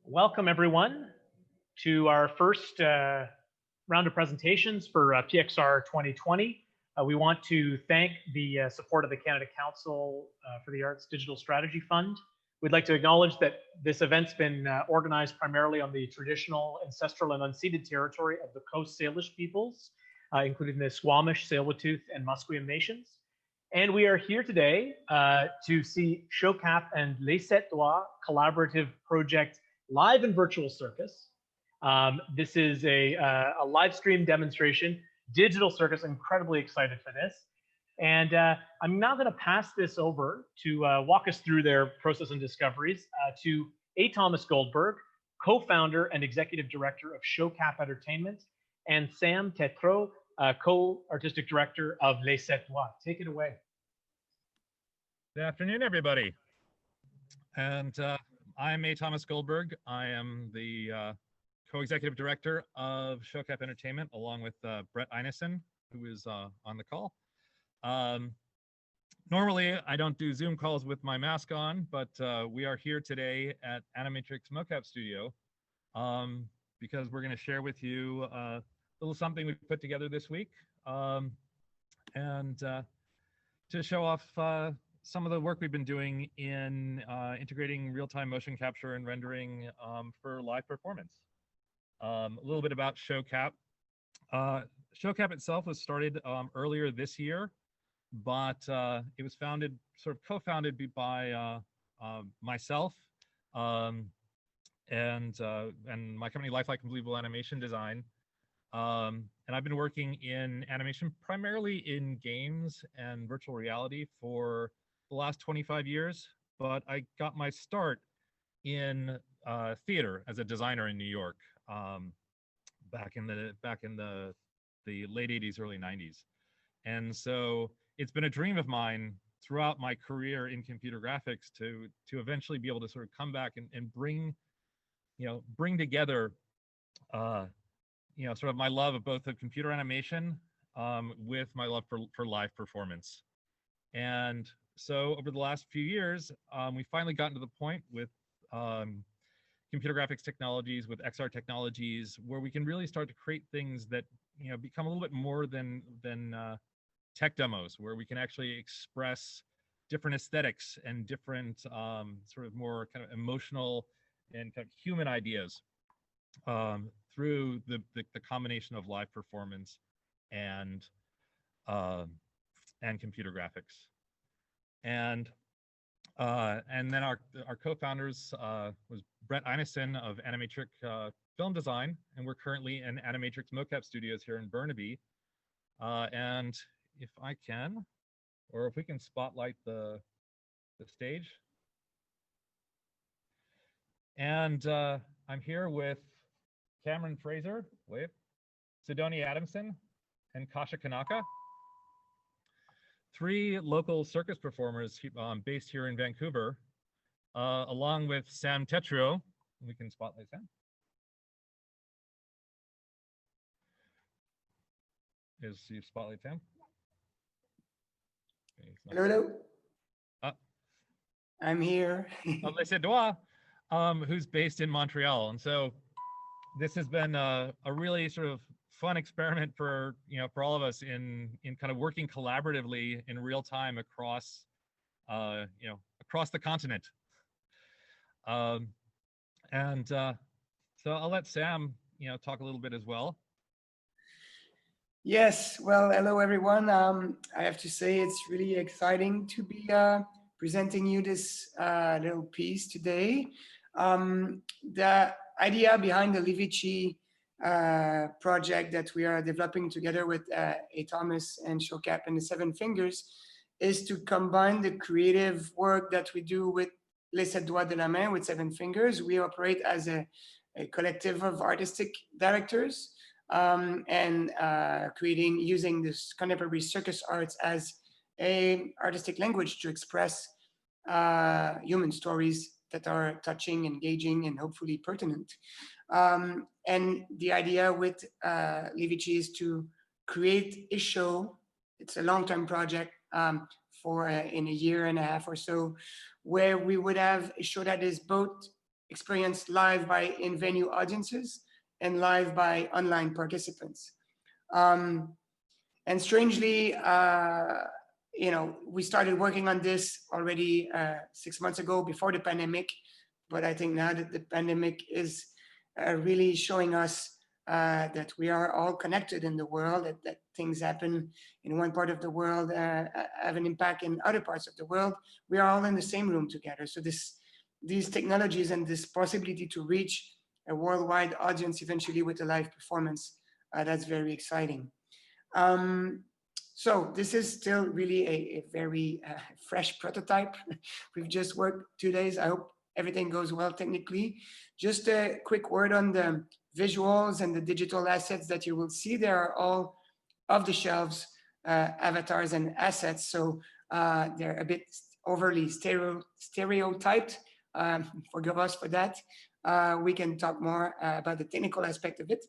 Welcome everyone to our first round of presentations for PXR 2020. We want to thank the support of the Canada Council for the Arts Digital Strategy Fund. We'd like to acknowledge that this event's been organized primarily on the traditional, ancestral, and unceded territory of the Coast Salish peoples, including the Squamish, Tsleil-Waututh, and Musqueam nations. And we are here today to see Shocap and Les Doigts collaborative project live in Virtual Circus. This is a live stream demonstration, Digital Circus, incredibly excited for this. And I'm now gonna pass this over to walk us through their process and discoveries to Athomas Goldberg, co-founder and executive director of Shocap Entertainment, and Sam Tétreault, co-artistic director of Les Doigts. Take it away. Good afternoon, everybody. And I'm Athomas Goldberg. I am the co-executive director of Shocap Entertainment, along with Brett Einesen, who is on the call. Normally, I don't do Zoom calls with my mask on, but we are here today at Animatrix Mocap Studio because we're going to share with you a little something we put together this week and to show off some of the work we've been doing in integrating real-time motion capture and rendering for live performance. A little bit about Shocap. Shocap itself was started earlier this year, but it was founded, sort of co-founded by myself and my company Lifelike and Believable Animation Design. And I've been working in animation primarily in games and virtual reality for the last 25 years, but I got my start in theater as a designer in New York back in the late 80s, early 90s. And so it's been a dream of mine throughout my career in computer graphics to eventually be able to sort of come back and bring together sort of my love of both of computer animation with my love for live performance. And so over the last few years, we finally gotten to the point with computer graphics technologies, with XR technologies, where we can really start to create things that become a little bit more than tech demos, where we can actually express different aesthetics and different sort of more kind of emotional and kind of human ideas through the combination of live performance and computer graphics. And then our co-founders was Brett Einesen of Animatrix Film Design, and we're currently in Animatrix Mocap Studios here in Burnaby. And if I can, or if we can spotlight the stage. And I'm here with Cameron Fraser, wave, Sidonia Adamson, and Kasha Kanaka. 3 local circus performers based here in Vancouver, along with Sam Tétreault. We can spotlight Sam. Is you spotlight Sam? Okay, hello. I'm here. Les Doigts, who's based in Montreal, and so this has been a really sort of fun experiment for all of us in kind of working collaboratively in real time across across the continent. So I'll let Sam talk a little bit as well. Yes, well, hello everyone. I have to say it's really exciting to be presenting you this little piece today. The idea behind the LiViCi project that we are developing together with Athomas and Shocap and the 7 Fingers is to combine the creative work that we do with Les Doigts de la Main with 7 Fingers. We operate as a collective of artistic directors and using this contemporary circus arts as a artistic language to express human stories that are touching, engaging, and hopefully pertinent. And the idea with LiViCi is to create a show. It's a long-term project for in a year and a half or so, where we would have a show that is both experienced live by in-venue audiences and live by online participants. And strangely, we started working on this already 6 months ago before the pandemic, but I think now that the pandemic is really showing us that we are all connected in the world, that things happen in one part of the world have an impact in other parts of the world. We are all in the same room together. So these technologies and this possibility to reach a worldwide audience eventually with a live performance, that's very exciting. So this is still really a very fresh prototype. We've just worked 2 days. I hope everything goes well technically. Just a quick word on the visuals and the digital assets that you will see. They are all off the shelves avatars and assets. So they're a bit overly stereotyped. Forgive us for that. We can talk more about the technical aspect of it,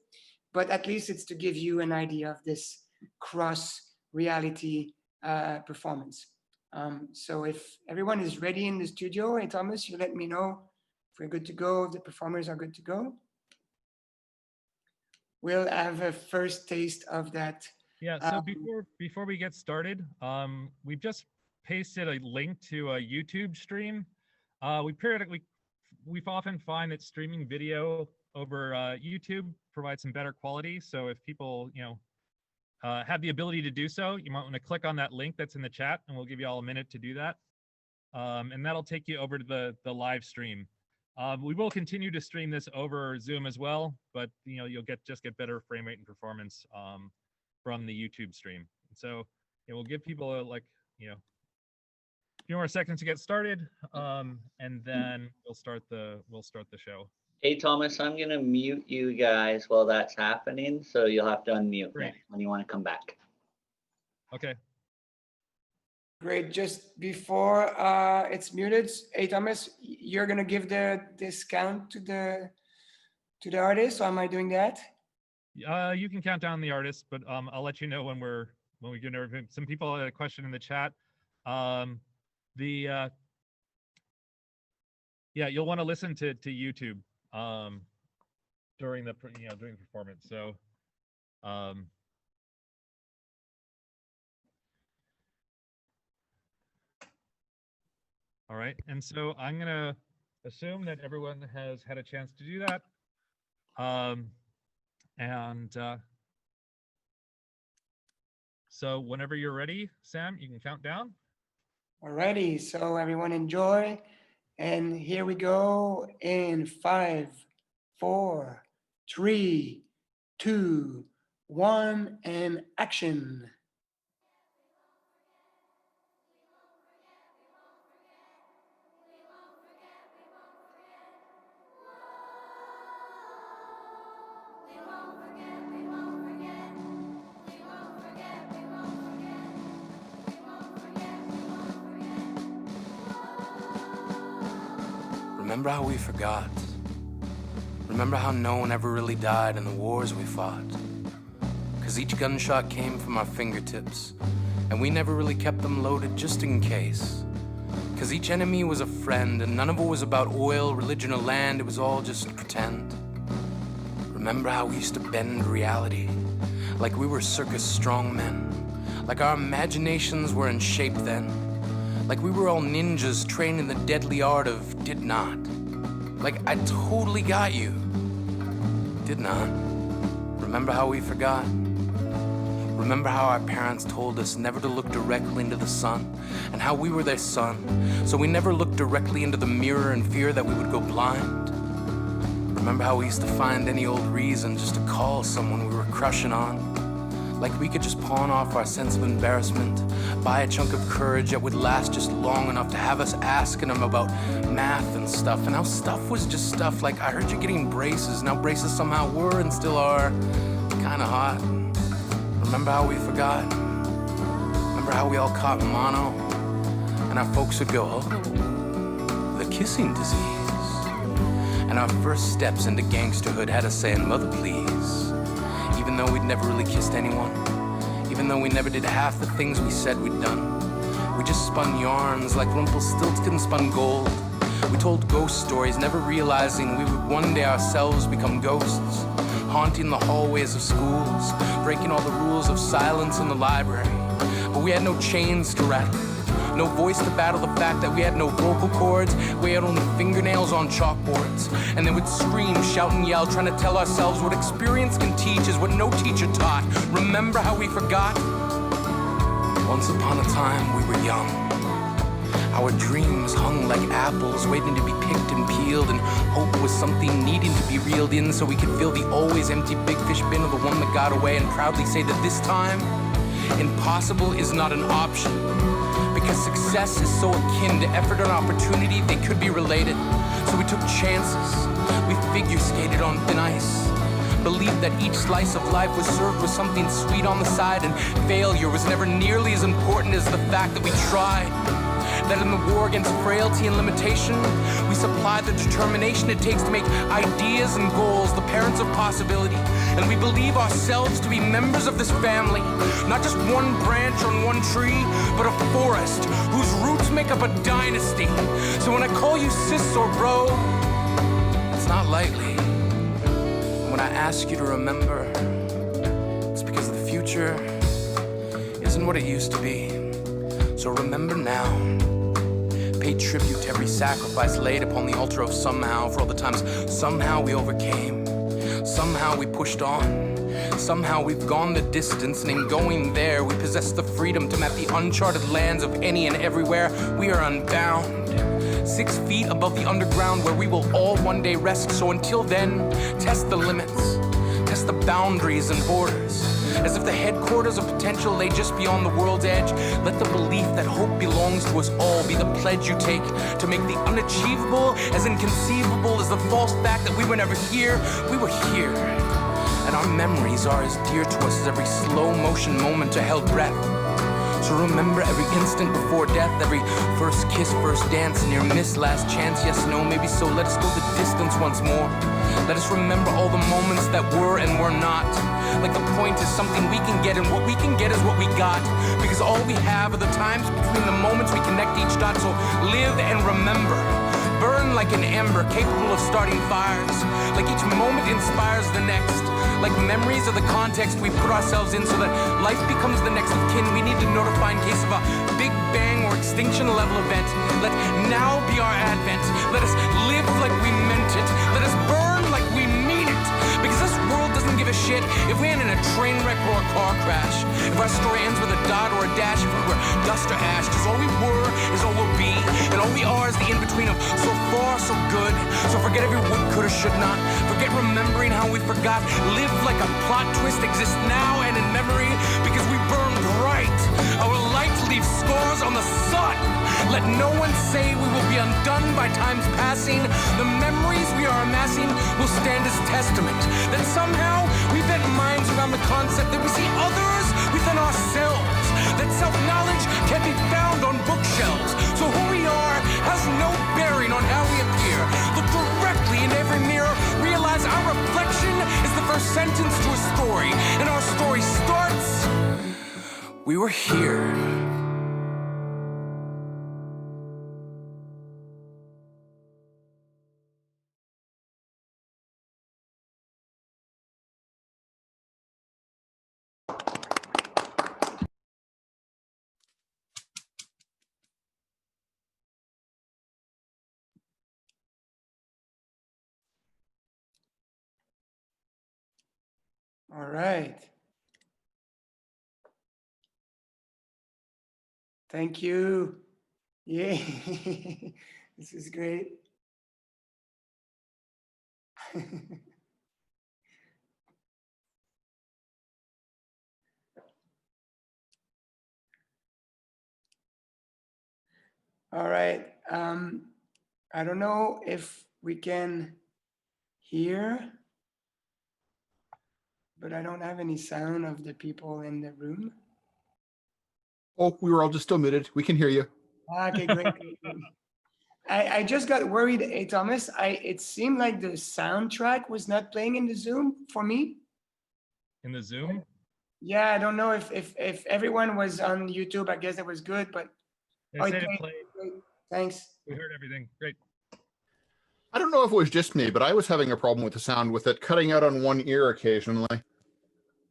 but at least it's to give you an idea of this cross reality performance. So if everyone is ready in the studio, hey Thomas, you let me know if we're good to go, if the performers are good to go. We'll have a first taste of that. Yeah, so before we get started, we've just pasted a link to a YouTube stream. We often find that streaming video over YouTube provides some better quality. So if people, have the ability to do so, you might want to click on that link that's in the chat, and we'll give you all a minute to do that. And that'll take you over to the live stream. We will continue to stream this over Zoom as well, but you'll just get better frame rate and performance from the YouTube stream. So we'll give people a few more seconds to get started, and then we'll start the show. Hey Thomas, I'm gonna mute you guys while that's happening, so you'll have to unmute me when you want to come back. Okay. Great. Just before it's muted, hey Thomas, you're gonna give the discount to the artist, or am I doing that? You can count down the artist, but I'll let you know when we get everything. Some people had a question in the chat. You'll want to listen to YouTube during the performance. So all right, and so I'm gonna assume that everyone has had a chance to do that, so whenever you're ready, Sam, you can count down. Alrighty, so everyone enjoy, and here we go in 5, 4, 3, 2, 1, and action. Remember how we forgot? Remember how no one ever really died in the wars we fought? 'Cause each gunshot came from our fingertips, and we never really kept them loaded just in case. 'Cause each enemy was a friend, and none of it was about oil, religion, or land, it was all just pretend. Remember how we used to bend reality, like we were circus strongmen, like our imaginations were in shape then, like we were all ninjas trained in the deadly art of did not. Like I totally got you. Did not. Remember how we forgot? Remember how our parents told us never to look directly into the sun, and how we were their son, so we never looked directly into the mirror in fear that we would go blind? Remember how we used to find any old reason just to call someone we were crushing on? Like we could just pawn off our sense of embarrassment, buy a chunk of courage that would last just long enough to have us asking them about math and stuff, and how stuff was just stuff. Like I heard you're getting braces, now braces somehow were and still are kinda hot. Remember how we forgot? Remember how we all caught mono, and our folks would go, oh, the kissing disease. And our first steps into gangsterhood had us saying, mother please. Even though we'd never really kissed anyone, even though we never did half the things we said we'd done. We just spun yarns like Rumpelstiltskin spun gold. We told ghost stories, never realizing we would one day ourselves become ghosts, haunting the hallways of schools, breaking all the rules of silence in the library. But we had no chains to rattle, no voice to battle the fact that we had no vocal cords. We had only fingernails on chalkboards. And they would scream, shout, and yell, trying to tell ourselves what experience can teach is what no teacher taught. Remember how we forgot? Once upon a time, we were young. Our dreams hung like apples, waiting to be picked and peeled, and hope was something needing to be reeled in so we could fill the always empty big fish bin of the one that got away, and proudly say that this time, impossible is not an option. Because success is so akin to effort and opportunity, they could be related. So we took chances, we figure skated on thin ice, believed that each slice of life was served with something sweet on the side, and failure was never nearly as important as the fact that we tried. That in the war against frailty and limitation, we supply the determination it takes to make ideas and goals the parents of possibility. And we believe ourselves to be members of this family, not just one branch on one tree, but a forest whose roots make up a dynasty. So when I call you sis or bro, it's not lightly. And when I ask you to remember, it's because the future isn't what it used to be. So remember now. Pay tribute to every sacrifice laid upon the altar of somehow, for all the times somehow we overcame, somehow we pushed on, somehow we've gone the distance, and in going there we possess the freedom to map the uncharted lands of any and everywhere. We are unbound, 6 feet above the underground where we will all one day rest. So until then, test the limits, test the boundaries and borders. As if the headquarters of potential lay just beyond the world's edge, let the belief that hope belongs to us all be the pledge you take to make the unachievable as inconceivable as the false fact that we were never here. We were here, and our memories are as dear to us as every slow motion moment to held breath. So remember every instant before death, every first kiss, first dance, near miss, last chance, yes, no, maybe so. Let us go the distance once more. Let us remember all the moments that were and were not. Like the point is something we can get, and what we can get is what we got. Because all we have are the times between the moments we connect each dot. So live and remember. Burn like an ember, capable of starting fires. Like each moment inspires the next. Like memories of the context we put ourselves in, so that life becomes the next of kin we need to notify in case of a big bang or extinction level event. Let now be our advent. Let us live like we meant it. Let us burn like we mean it. Because this world doesn't give a shit if we end in a train wreck or a car crash. If our story ends with a dot or a dash, if we were dust or ash. Because all we were is all we'll be, and all we are is the in-between of so far, so good. So forget every would, could, or should not. Forget remembering how we forgot. Live like a plot twist exists now and in memory, because we burn bright. Our light leaves scars on the sun. Let no one say we will be undone by time's passing. The memories we are amassing will stand as testament that somehow we bent minds around the concept that we see others within ourselves, that self-knowledge can be found on bookshelves. So who we are has no bearing on how we appear. Look directly in every mirror, realize our reflection is the first sentence to a story, and our story starts, we were here. All right. Thank you. Yay. This is great. All right. I don't know if we can hear, but I don't have any sound of the people in the room. Oh, we were all just still muted. We can hear you. Okay, great. I just got worried, hey, Thomas. It seemed like the soundtrack was not playing in the Zoom for me. In the Zoom? Yeah, I don't know if everyone was on YouTube. I guess it was good, but They said it played. Great. Thanks. We heard everything. Great. I don't know if it was just me, but I was having a problem with the sound with it cutting out on one ear occasionally.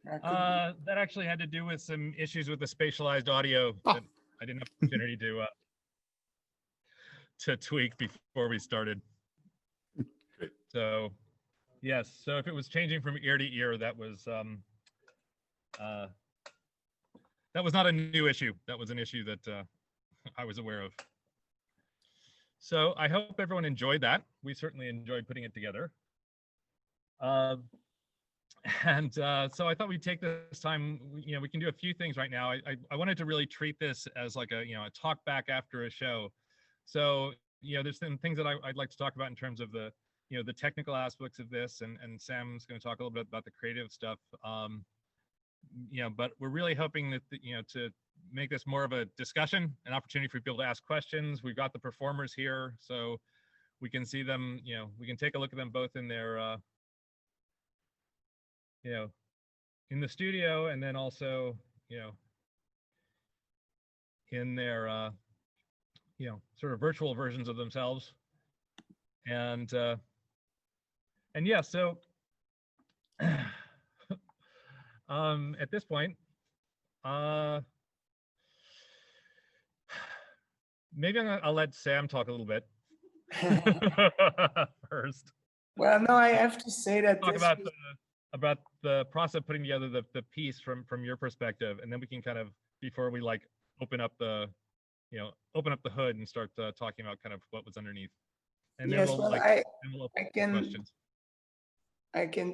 That actually had to do with some issues with the spatialized audio that I didn't have the opportunity to tweak before we started. Great. So, yes. So if it was changing from ear to ear, that was not a new issue. That was an issue that I was aware of. So I hope everyone enjoyed that. We certainly enjoyed putting it together. So I thought we'd take this time, we can do a few things right now. I wanted to really treat this as like a talk back after a show. So, there's some things that I'd like to talk about in terms of the, the technical aspects of this, and Sam's going to talk a little bit about the creative stuff. But we're really hoping that, to make this more of a discussion, an opportunity for people to ask questions. We've got the performers here, so we can see them, we can take a look at them both in their, in the studio, and then also, in their, sort of virtual versions of themselves. And yeah, so at this point, maybe I'll let Sam talk a little bit first. Well, no, I have to say that Talk about the process of putting together the piece from your perspective, and then we can kind of, before we like open up the hood and start talking about kind of what was underneath. And then yes, we'll well, we'll I open can questions.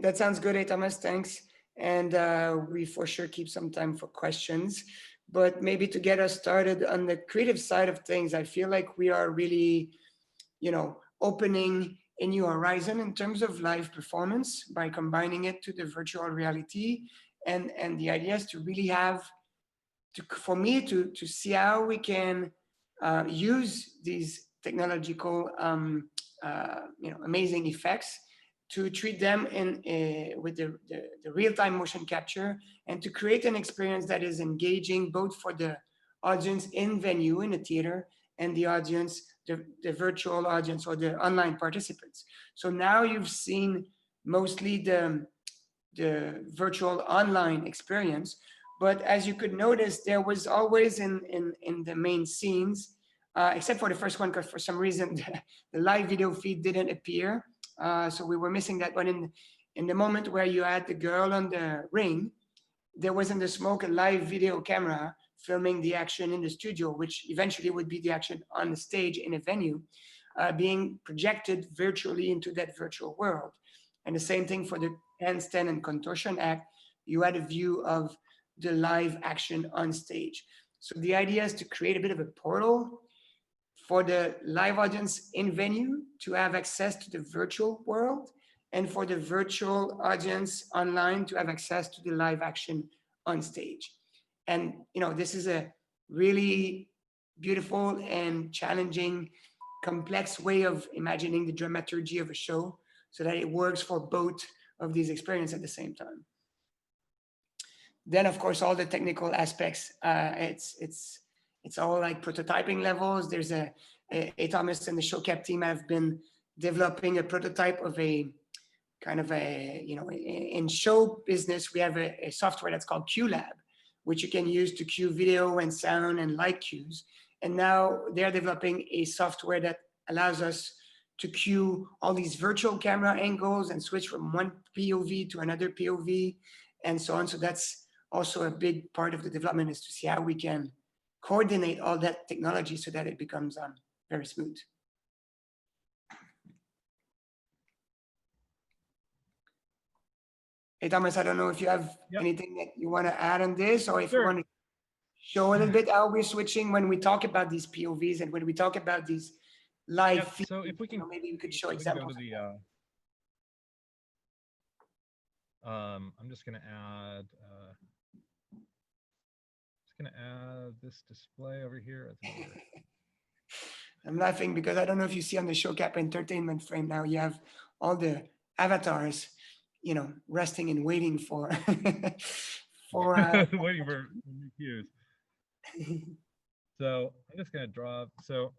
that sounds good, Athomas, thanks. And we for sure keep some time for questions, but maybe to get us started on the creative side of things, I feel like we are really, opening a new horizon in terms of live performance by combining it to the virtual reality. And the idea is to really have, for me to see how we can use these technological, amazing effects, to treat them with the real-time motion capture, and to create an experience that is engaging both for the audience in venue, in a theater, and the audience, the virtual audience or the online participants. So now you've seen mostly the virtual online experience, but as you could notice, there was always in the main scenes, except for the first one, because for some reason the live video feed didn't appear. So we were missing that. But in the moment where you had the girl on the ring, there was in the smoke a live video camera filming the action in the studio, which eventually would be the action on the stage in a venue, being projected virtually into that virtual world. And the same thing for the handstand and contortion act. You had a view of the live action on stage. So the idea is to create a bit of a portal for the live audience in venue to have access to the virtual world, and for the virtual audience online to have access to the live action on stage. And this is a really beautiful and challenging, complex way of imagining the dramaturgy of a show, so that it works for both of these experiences at the same time. Then, of course, all the technical aspects, it's all like prototyping levels. There's Athomas and the Shocap team have been developing a prototype of a kind of in show business, we have a software that's called QLab, which you can use to cue video and sound and light cues. And now they're developing a software that allows us to cue all these virtual camera angles and switch from one POV to another POV and so on. So that's also a big part of the development, is to see how we can coordinate all that technology so that it becomes very smooth. Hey, Thomas, I don't know if you have anything that you want to add on this, or if you want to show a little bit how we're switching when we talk about these POVs and when we talk about these live feeds. So if we can, maybe we could show examples. I'm just going to add this display over here. I'm laughing because I don't know if you see on the Shocap entertainment frame now, you have all the avatars, resting and waiting for waiting for cues. So I'm just going to draw. So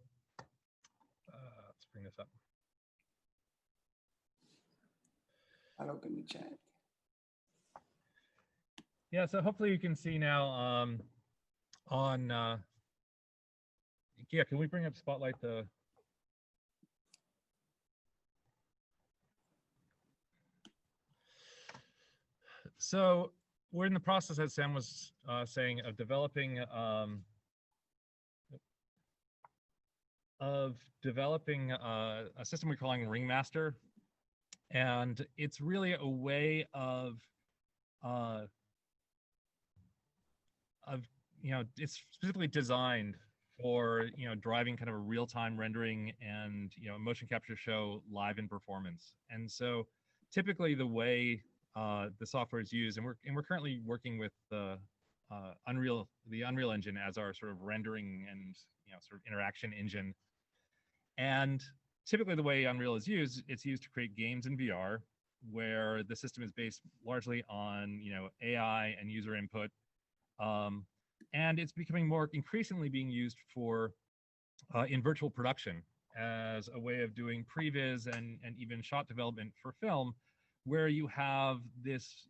let's bring this up. I'll open the chat. Yeah, so hopefully you can see now yeah, can we bring up Spotlight the so we're in the process, as Sam was saying, of developing a system we're calling Ringmaster, and it's really a way of it's specifically designed for driving kind of a real-time rendering and motion capture show live in performance. And so typically the way the software is used, and we're currently working with the Unreal Engine as our sort of rendering and sort of interaction engine. And typically the way Unreal is used, it's used to create games in VR, where the system is based largely on AI and user input. And it's becoming increasingly being used for in virtual production as a way of doing previs and even shot development for film, where you have this,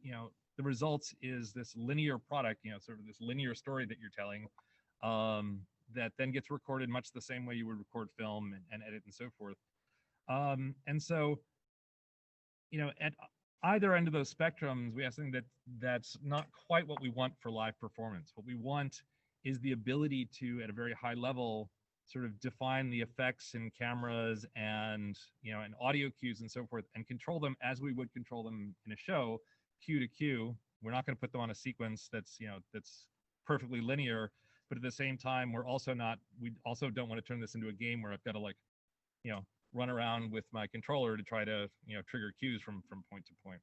the results is this linear product, sort of this linear story that you're telling, that then gets recorded much the same way you would record film and edit and so forth. And so, at either end of those spectrums, we have something that's not quite what we want for live performance. What we want is the ability to, at a very high level, sort of define the effects in cameras and and audio cues and so forth, and control them as we would control them in a show, cue to cue. We're not going to put them on a sequence that's that's perfectly linear, but at the same time, we also don't want to turn this into a game where I've got to run around with my controller to try to trigger cues from point to point.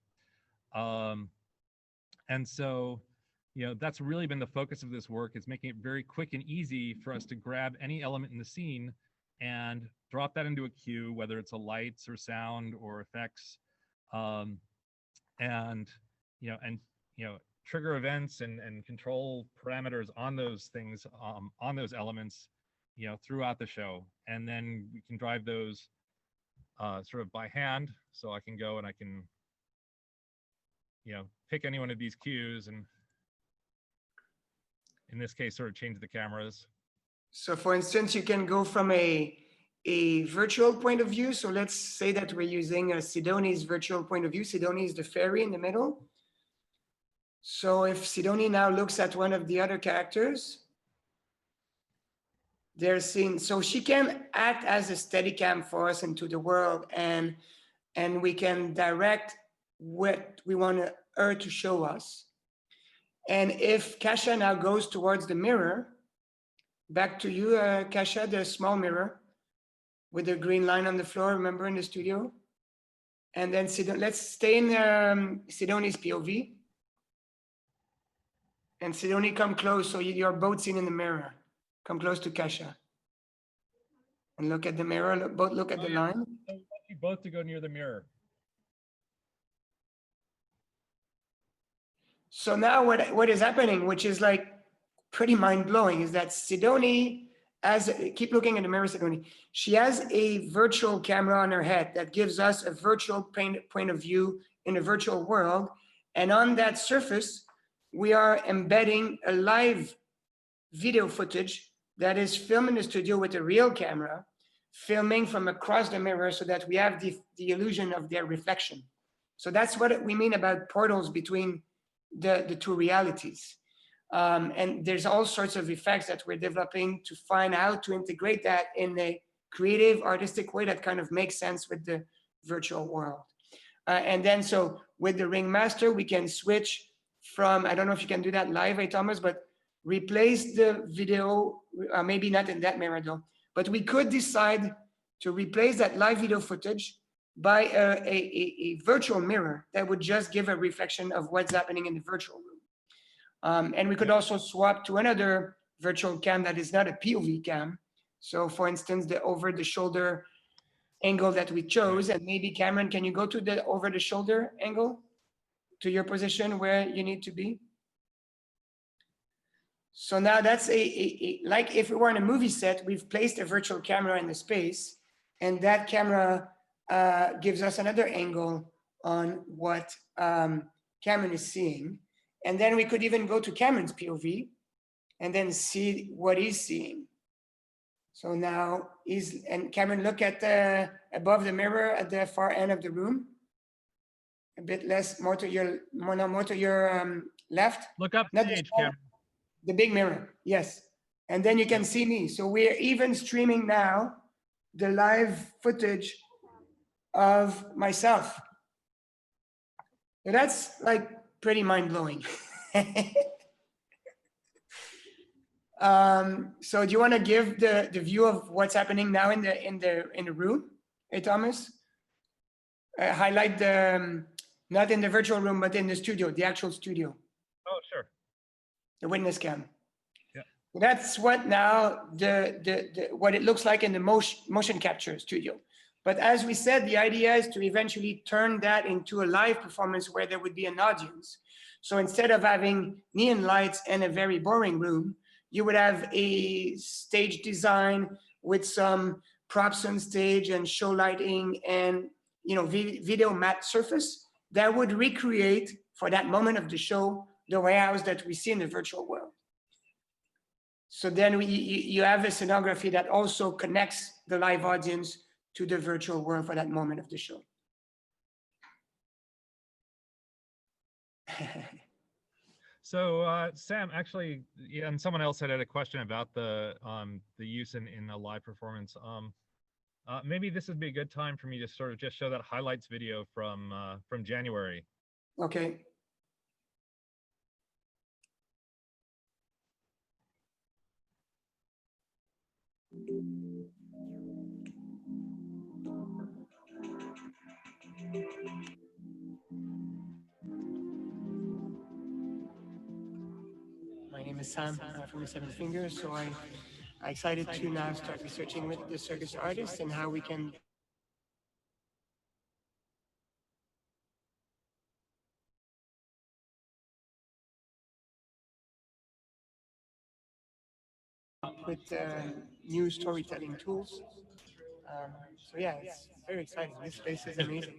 And so that's really been the focus of this work, is making it very quick and easy for us to grab any element in the scene and drop that into a cue, whether it's a lights or sound or effects, and trigger events and control parameters on those things, on those elements throughout the show. And then we can drive those sort of by hand. So I can go and I can pick any one of these cues, and in this case sort of change the cameras. So for instance, you can go from a virtual point of view. So let's say that we're using Sidoni's virtual point of view. Sidoni is the fairy in the middle. So if Sidoni now looks at one of the other characters, they're seen, so she can act as a Steadicam for us into the world, and we can direct what we want her to show us. And if Kasia now goes towards the mirror, back to you, Kasia, the small mirror with the green line on the floor, remember, in the studio? And then let's stay in Sidoni's POV. And Sidoni, come close, so you're both seen in the mirror. Come close to Kasia. And look at the mirror, both look at the line. I want you both to go near the mirror. So now what is happening, which is like pretty mind-blowing, is that Sidoni, keep looking at the mirror, Sidoni. She has a virtual camera on her head that gives us a virtual point of view in a virtual world. And on that surface, we are embedding a live video footage that is filmed in the studio with a real camera, filming from across the mirror so that we have the illusion of their reflection. So that's what we mean about portals between the two realities. And there's all sorts of effects that we're developing to find how to integrate that in a creative, artistic way that kind of makes sense with the virtual world. And then so with the Ringmaster, we can switch from, I don't know if you can do that live, Thomas, but replace the video, maybe not in that mirror though, but we could decide to replace that live video footage by a virtual mirror that would just give a reflection of what's happening in the virtual room. And we could also swap to another virtual cam that is not a POV cam. So for instance, the over the shoulder angle that we chose, and maybe Cameron, can you go to the over the shoulder angle to your position where you need to be? So now that's like if we were in a movie set, we've placed a virtual camera in the space, and that camera gives us another angle on what Cameron is seeing. And then we could even go to Cameron's POV and then see what he's seeing. So now Cameron, look at above the mirror at the far end of the room. A bit less, more to your left. Look up Not stage, the, Cameron. the big mirror, yes. And then you can see me. So we're even streaming now the live footage of myself. So that's like pretty mind-blowing. So do you want to give the view of what's happening now in the room, hey Thomas? Highlight the not in the virtual room, but in the studio, the actual studio. Oh, sure. The witness cam. Yeah. That's what now what it looks like in the motion capture studio. But as we said, the idea is to eventually turn that into a live performance where there would be an audience. So instead of having neon lights and a very boring room, you would have a stage design with some props on stage and show lighting and video matte surface that would recreate for that moment of the show the warehouse that we see in the virtual world. So then you have a scenography that also connects the live audience to the virtual world for that moment of the show. So Sam, actually, yeah, and someone else had a question about the use in a live performance. Maybe this would be a good time for me to sort of just show that highlights video from January. Okay. My name is Sam from the Seven Fingers, so I'm excited to now start researching with the circus artists and how we can with new storytelling tools. So yeah, it's very exciting. This space is amazing.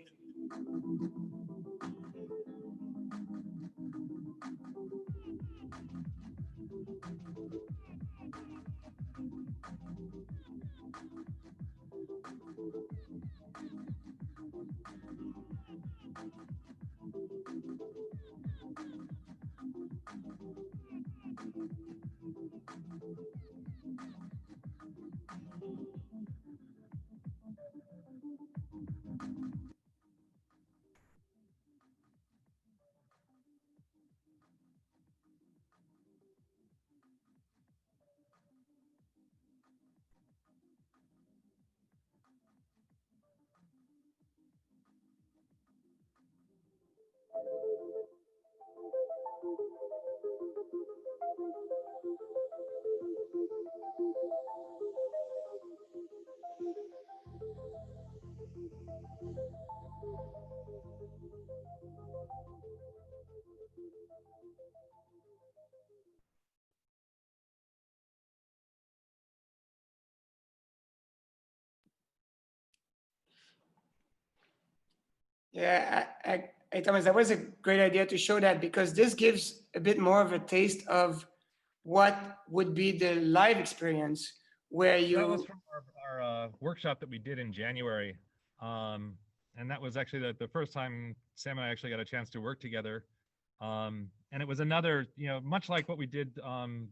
Yeah, Thomas, that was a great idea to show that, because this gives a bit more of a taste of what would be the live experience where you. That was from our workshop that we did in January, and that was actually the first time Sam and I actually got a chance to work together. And it was another, much like what we did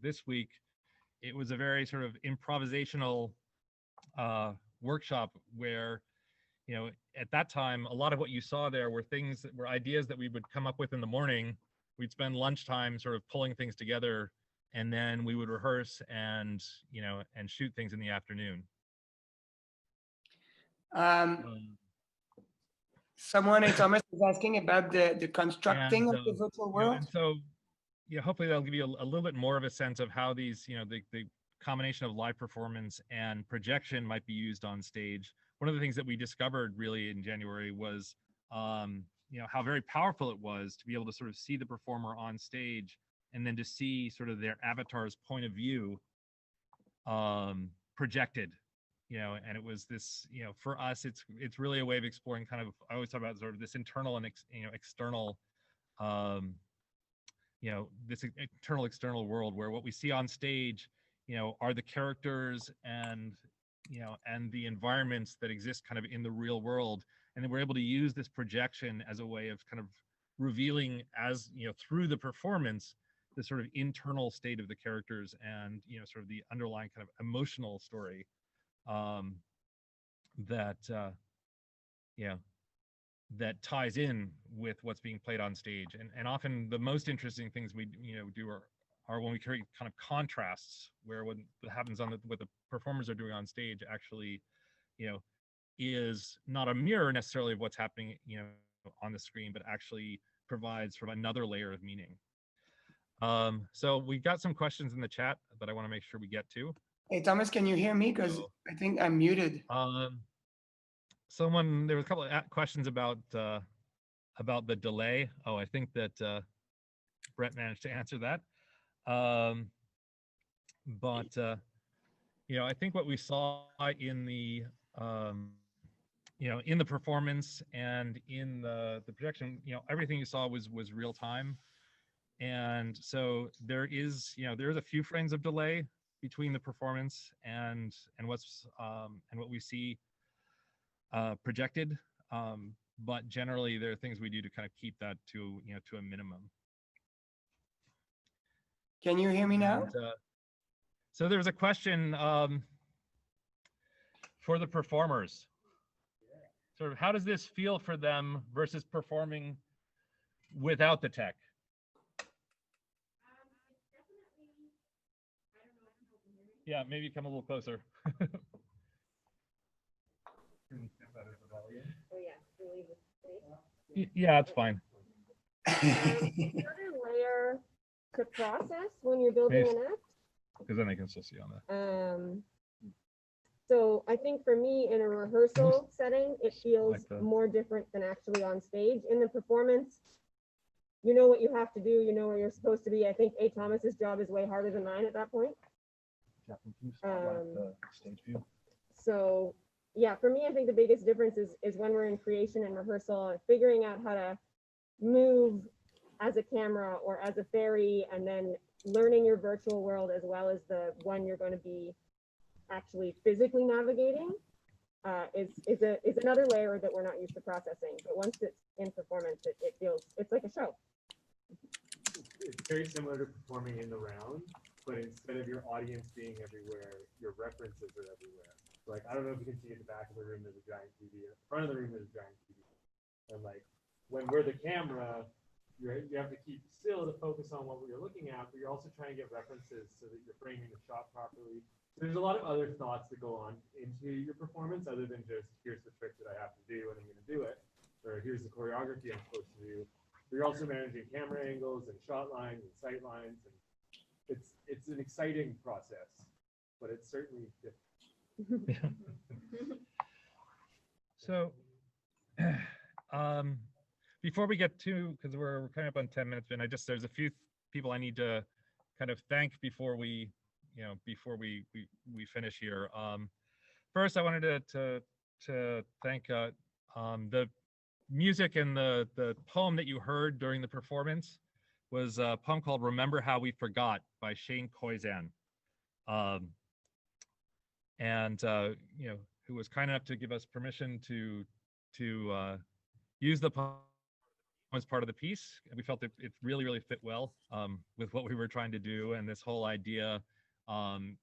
this week. It was a very sort of improvisational workshop where, at that time, a lot of what you saw there were things that were ideas that we would come up with in the morning. We'd spend lunchtime sort of pulling things together, and then we would rehearse and shoot things in the afternoon. Someone, Thomas, was asking about the constructing of the virtual world. And so, hopefully that'll give you a little bit more of a sense of how these, the combination of live performance and projection might be used on stage. One of the things that we discovered really in January was, how very powerful it was to be able to sort of see the performer on stage and then to see sort of their avatar's point of view projected and it was this, for us, it's really a way of exploring kind of, I always talk about sort of this internal and external, this internal external world where what we see on stage, are the characters and the environments that exist kind of in the real world, and then we're able to use this projection as a way of kind of revealing, as through the performance, the sort of internal state of the characters and sort of the underlying kind of emotional story that that ties in with what's being played on stage. And often the most interesting things we do are when we create kind of contrasts, where what happens on what the performers are doing on stage actually is not a mirror necessarily of what's happening on the screen, but actually provides from another layer of meaning. So we've got some questions in the chat that I want to make sure we get to. Hey, Thomas, can you hear me? Because I think I'm muted. There was a couple of questions about the delay. Oh, I think that Brett managed to answer that. But I think what we saw in the in the performance and in the projection, everything you saw was real time. And so there is a few frames of delay between the performance and what's and what we see projected, but generally there are things we do to kind of keep that to to a minimum. Can you hear me now? And, so there's a question for the performers. Sort of, how does this feel for them versus performing without the tech? Yeah, maybe come a little closer. Yeah, it's fine. Another layer to process when you're building an act. Because then they can still see on that. So I think for me, in a rehearsal setting, it feels more different than actually on stage. In the performance, you know what you have to do, you know where you're supposed to be. I think Athomas's job is way harder than mine at that point. Stage view. So yeah, for me, I think the biggest difference is when we're in creation and rehearsal and figuring out how to move as a camera or as a fairy, and then learning your virtual world as well as the one you're going to be actually physically navigating is another layer that we're not used to processing. But once it's in performance, it feels, it's like a show. It's very similar to performing in the round, but instead of your audience being everywhere, your references are everywhere. Like, I don't know if you can see at the back of the room, there's a giant TV. At the front of the room, there's a giant TV. And like, when we're the camera, you have to keep still to focus on what you're looking at, but you're also trying to get references so that you're framing the shot properly. So there's a lot of other thoughts that go on into your performance other than just, here's the trick that I have to do and I'm going to do it, or here's the choreography I'm supposed to do. But you're also managing camera angles and shot lines and sight lines, and it's an exciting process, but it's certainly different. So before we get to, because we're coming up on 10 minutes, and there's a few people I need to kind of thank before we finish here. First, I wanted to thank the music, and the poem that you heard during the performance was a poem called "Remember How We Forgot" by Shane Koizan, and who was kind enough to give us permission to use the poem as part of the piece. We felt that it really fit well with what we were trying to do, and this whole idea I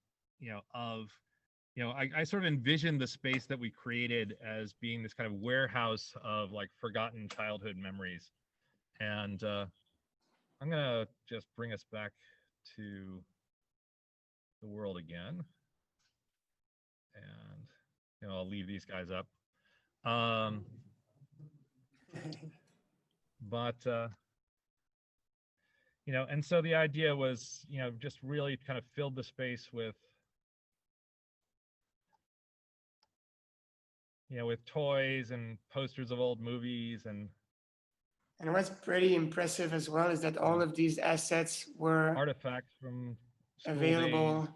sort of envisioned the space that we created as being this kind of warehouse of like forgotten childhood memories. And I'm gonna just bring us back to the world again, and I'll leave these guys up. But and so the idea was, just really kind of filled the space with, with toys and posters of old movies. And what's pretty impressive as well is that all of these assets were artifacts from available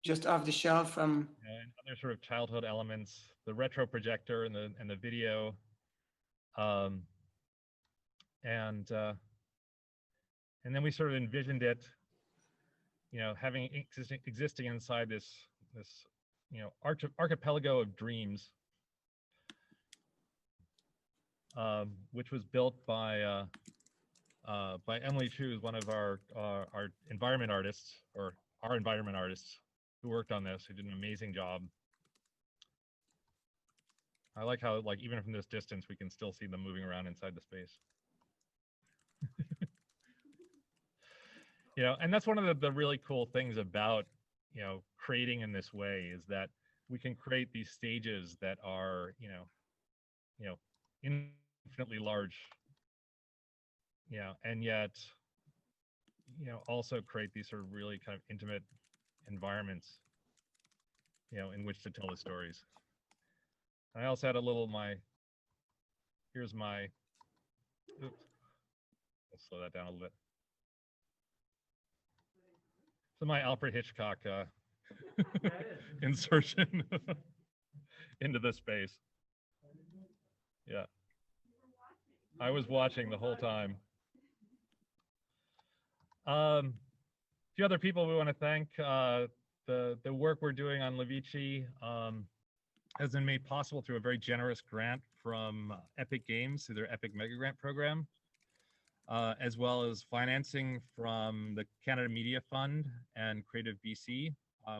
just off the shelf from. And other sort of childhood elements, the retro projector and the video, and then we sort of envisioned it, having existing inside this archipelago of dreams, which was built by Emily Chu, who's one of our environment artists, or our environment artists who worked on this, who did an amazing job. I like how, like, even from this distance, we can still see them moving around inside the space. And that's one of the really cool things about, creating in this way, is that we can create these stages that are, infinitely large, and yet, also create these sort of really kind of intimate environments, in which to tell the stories. I also had a little here's my, oops, let's slow that down a little bit. So my Alfred Hitchcock insertion into the space. Yeah. I was watching the whole time. A few other people we want to thank. The work we're doing on LiViCi has been made possible through a very generous grant from Epic Games through their Epic Mega Grant program, as well as financing from the Canada Media Fund and Creative BC,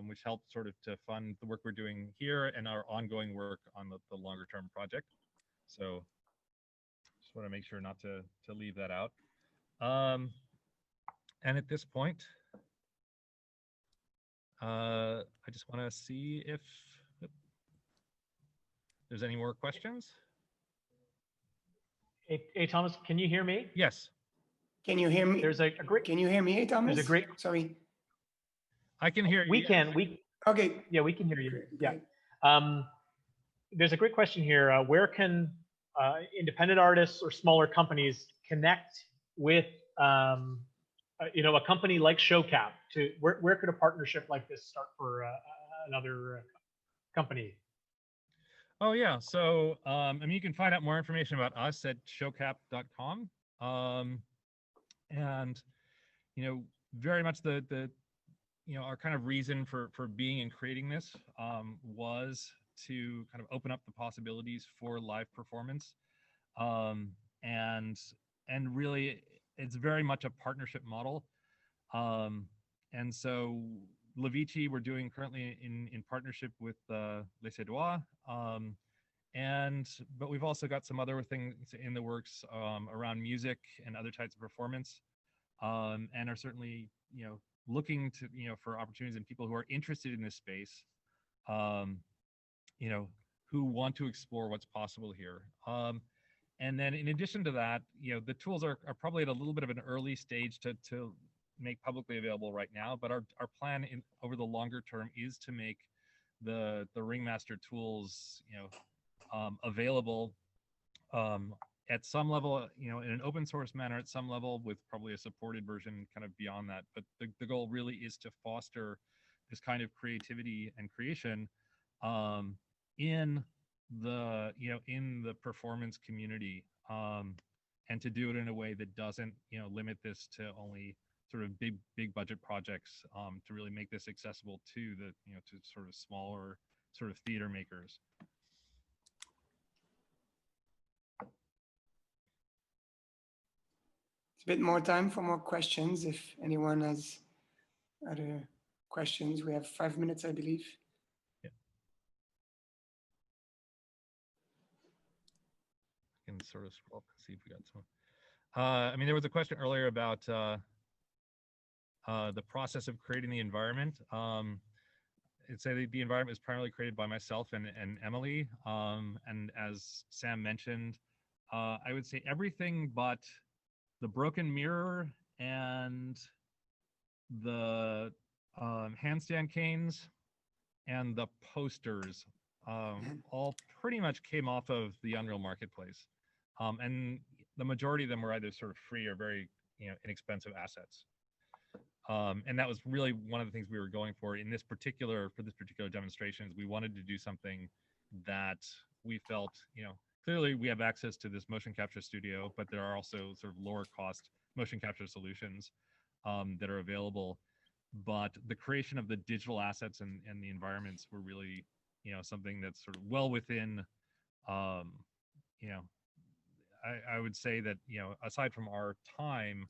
which helped sort of to fund the work we're doing here and our ongoing work on the longer term project. So just want to make sure not to leave that out. And at this point, I just want to see if there's any more questions. Hey, Thomas, can you hear me? Yes. Can you hear me? There's a great. Can you hear me, Thomas? There's a great. Sorry. I can hear you. We can. Okay. Yeah, we can hear you. Great, Yeah. great. There's a great question here. Where can independent artists or smaller companies connect with, a company like Shocap? Where could a partnership like this start for another company? Oh yeah, so you can find out more information about us at shocap.com, and very much the our kind of reason for being and creating this was to kind of open up the possibilities for live performance, and really it's very much a partnership model, and so LiViCi we're doing currently in partnership with Les Doigts, but we've also got some other things in the works around music and other types of performance, and are certainly looking to for opportunities and people who are interested in this space, who want to explore what's possible here. And then in addition to that, the tools are probably at a little bit of an early stage to make publicly available right now, but our plan over the longer term is to make the Ringmaster tools available at some level, in an open source manner at some level, with probably a supported version kind of beyond that. But the goal really is to foster this kind of creativity and creation in the performance community, and to do it in a way that doesn't limit this to only sort of big budget projects, to really make this accessible to the to sort of smaller sort of theater makers. It's a bit more time for more questions. If anyone has other questions, we have 5 minutes, I believe. Yeah. I can sort of scroll up and see if we got some. There was a question earlier about the process of creating the environment. I'd say the environment is primarily created by myself and Emily. And as Sam mentioned, I would say everything but the broken mirror and the handstand canes and the posters all pretty much came off of the Unreal Marketplace. And the majority of them were either sort of free or very inexpensive assets. And that was really one of the things we were going for in this particular demonstration. Is we wanted to do something that we felt, clearly we have access to this motion capture studio, but there are also sort of lower cost motion capture solutions that are available. But the creation of the digital assets and the environments were really, something that's sort of well within, I would say that, aside from our time,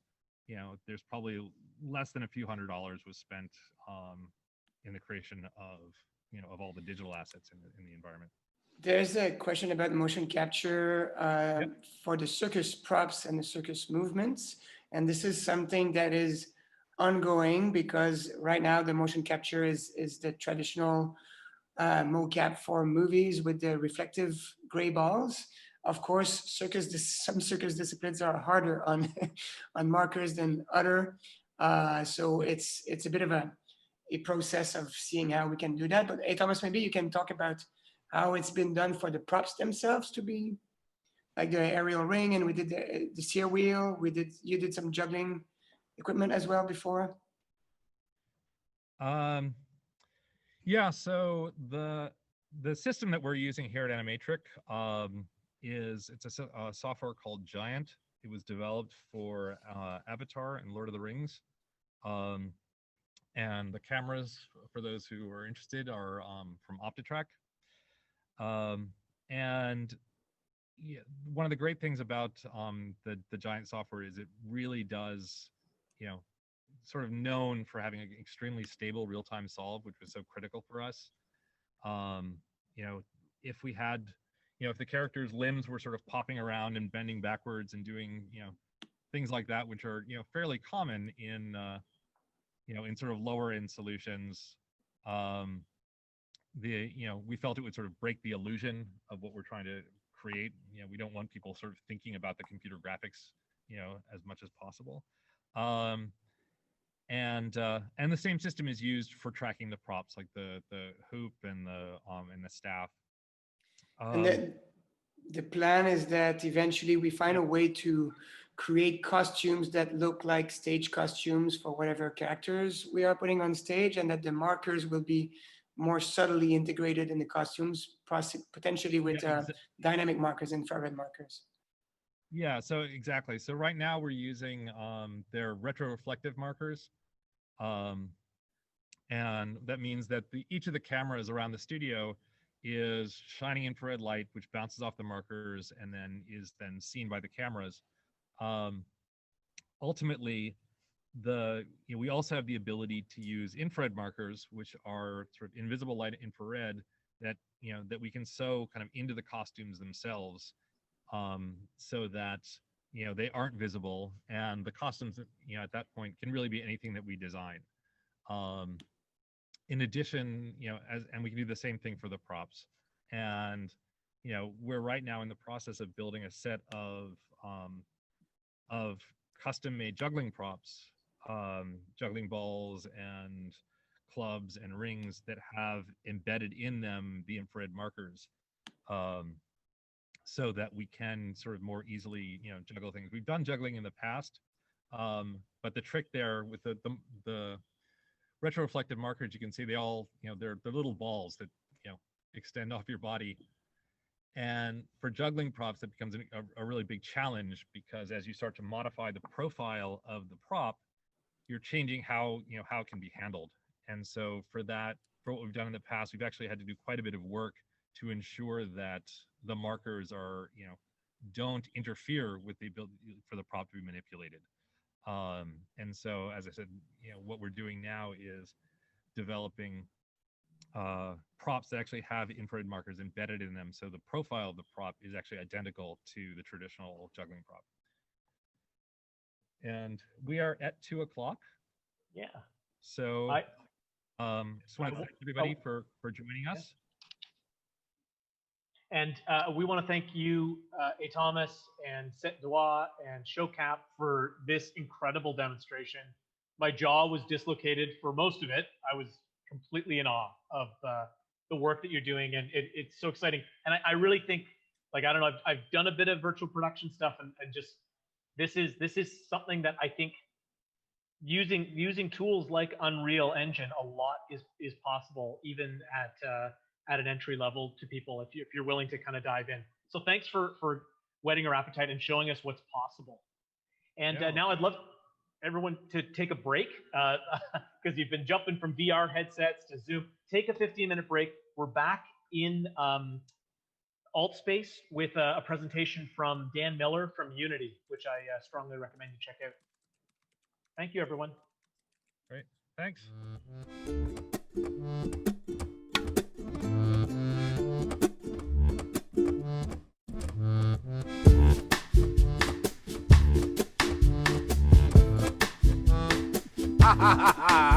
there's probably less than a few $100s was spent in the creation of all the digital assets in the environment. There's a question about motion capture for the circus props and the circus movements. And this is something that is ongoing because right now the motion capture is the traditional mocap for movies with the reflective gray balls. Of course, some circus disciplines are harder on on markers than other. So it's a bit of a process of seeing how we can do that. But Athomas, maybe you can talk about how it's been done for the props themselves to be like the aerial ring, and we did the steer wheel. You did some juggling equipment as well before. Yeah. So the system that we're using here at Animatrix it's a software called Giant. It was developed for Avatar and Lord of the Rings. And the cameras, for those who are interested, are from Optitrack. And yeah, one of the great things about the Giant software is it really does, sort of known for having an extremely stable real-time solve, which was so critical for us. If we had, if the character's limbs were sort of popping around and bending backwards and doing, things like that, which are, fairly common in, in sort of lower end solutions, we felt it would sort of break the illusion of what we're trying to create. We don't want people sort of thinking about the computer graphics, as much as possible. And the same system is used for tracking the props, like the hoop and the staff. And the plan is that eventually we find a way to create costumes that look like stage costumes for whatever characters we are putting on stage, and that the markers will be more subtly integrated in the costumes, potentially with dynamic markers, infrared markers. Yeah, so exactly. So right now we're using their retroreflective markers. And that means that each of the cameras around the studio is shining infrared light, which bounces off the markers and then is then seen by the cameras. Ultimately, we also have the ability to use infrared markers, which are sort of invisible light infrared that that we can sew kind of into the costumes themselves, so that they aren't visible, and the costumes at that point can really be anything that we design. In addition, and we can do the same thing for the props. And we're right now in the process of building a set of custom-made juggling props, juggling balls and clubs and rings that have embedded in them the infrared markers, so that we can sort of more easily juggle things. We've done juggling in the past, but the trick there with the retroreflective markers, you can see they all they're little balls that extend off your body. And for juggling props, that becomes a really big challenge, because as you start to modify the profile of the prop, you're changing how how it can be handled. And so for what we've done in the past, we've actually had to do quite a bit of work to ensure that the markers are don't interfere with the ability for the prop to be manipulated. And so, as I said, what we're doing now is developing props that actually have infrared markers embedded in them, so the profile of the prop is actually identical to the traditional juggling prop. And we are at 2 o'clock. Yeah. So just want to thank everybody for joining us. And we want to thank you, Athomas and Doigts and Shocap, for this incredible demonstration. My jaw was dislocated for most of it. I was completely in awe of the work that you're doing, and it's so exciting. And I really think, like, I don't know, I've done a bit of virtual production stuff, and just this is something that I think using tools like Unreal Engine, a lot is possible even at an entry level to people if you're willing to kind of dive in. So thanks for whetting our appetite and showing us what's possible. And now I'd love everyone to take a break because you've been jumping from VR headsets to Zoom. Take a 15-minute break. We're back in alt space with a presentation from Dan Miller from Unity, which I strongly recommend you check out. Thank you, everyone. Great. Thanks. Ha ha ha ha!